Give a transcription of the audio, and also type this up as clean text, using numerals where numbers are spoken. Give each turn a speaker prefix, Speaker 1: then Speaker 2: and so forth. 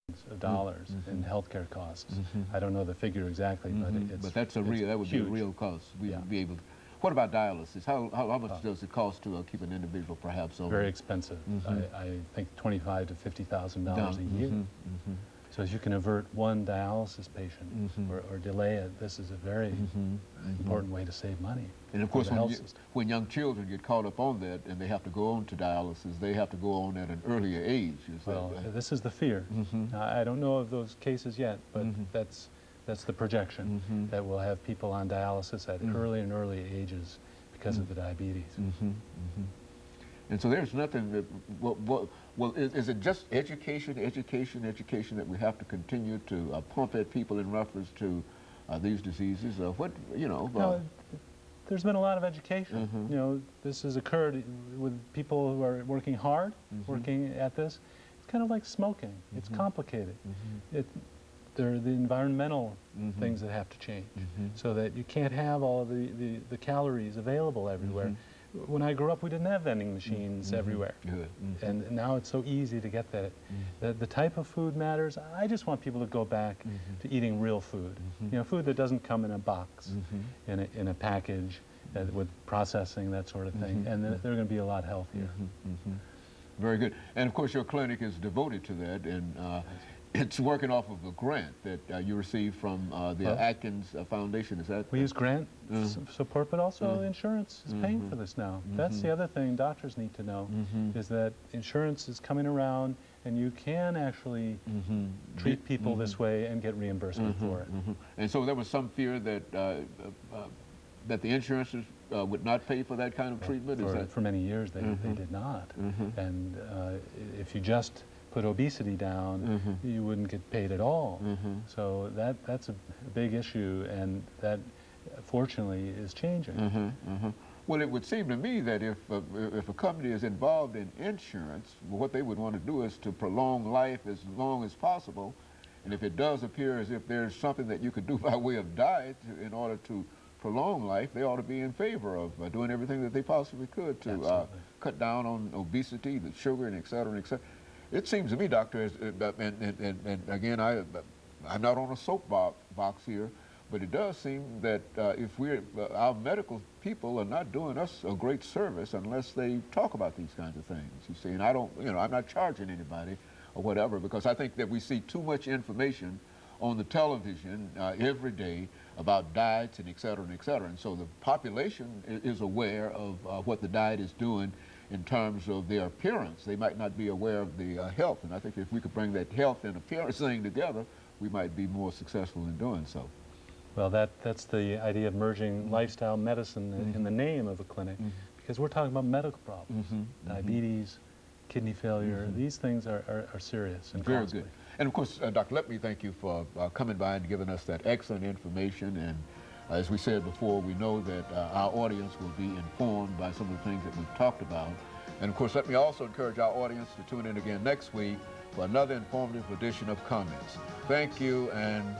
Speaker 1: of dollars in healthcare costs. I don't know the figure exactly, but
Speaker 2: but that's a real, that would
Speaker 1: huge.
Speaker 2: be a real cost. We would be able to. What about dialysis? How much does it cost to keep an individual perhaps on?
Speaker 1: Very expensive. I think $25,000 to $50,000 a year. So as you can avert one dialysis patient or delay it, this is a very important way to save money.
Speaker 2: And of course, when young children get caught up on that and they have to go on to dialysis, they have to go on at an earlier age.
Speaker 1: Well, this is the fear. I don't know of those cases yet, but that's the projection, that we'll have people on dialysis at early and early ages because of the diabetes.
Speaker 2: And so there's nothing that, well, is it just education that we have to continue to pump at people in reference to these diseases? What, you know?
Speaker 1: No, there's been a lot of education. You know, this has occurred with people who are working hard, working at this. It's kind of like smoking. It's complicated. There are the environmental things that have to change so that you can't have all of the calories available everywhere. When I grew up, we didn't have vending machines everywhere. And now it's so easy to get that. The type of food matters. I just want people to go back to eating real food. You know, food that doesn't come in a box, in a package, with processing, that sort of thing. And they're going to be a lot healthier.
Speaker 2: Very good. And of course, your clinic is devoted to that. And it's working off of a grant that you received from the Atkins Foundation, is that?
Speaker 1: We use grant support, but also insurance is paying for this now. That's the other thing doctors need to know, is that insurance is coming around and you can actually treat people this way and get reimbursement for it.
Speaker 2: And so there was some fear that that the insurances would not pay for that kind of treatment?
Speaker 1: For many years they did not. And if you just put obesity down, you wouldn't get paid at all. So that's a big issue, and that fortunately is changing.
Speaker 2: Well, it would seem to me that if a company is involved in insurance, what they would want to do is to prolong life as long as possible. And if it does appear as if there's something that you could do by way of diet in order to prolong life, they ought to be in favor of doing everything that they possibly could to cut down on obesity, the sugar, and et cetera, and et cetera. It seems to me, Doctor, and again, I'm not on a soapbox here, but it does seem that if our medical people are not doing us a great service unless they talk about these kinds of things, you see. And I don't, you know, I'm not charging anybody or whatever, because I think that we see too much information on the television every day about diets and et cetera and et cetera. And so the population is aware of what the diet is doing in terms of their appearance. They might not be aware of the health. And I think if we could bring that health and appearance thing together, we might be more successful in doing so.
Speaker 1: Well, that's the idea of merging lifestyle medicine in the name of a clinic, because we're talking about medical problems, diabetes, kidney failure. These things are serious and
Speaker 2: very
Speaker 1: costly.
Speaker 2: good. And of course, Doctor, let me thank you for coming by and giving us that excellent information. And as we said before, we know that our audience will be informed by some of the things that we've talked about. And of course, let me also encourage our audience to tune in again next week for another informative edition of Comments. Thank you, and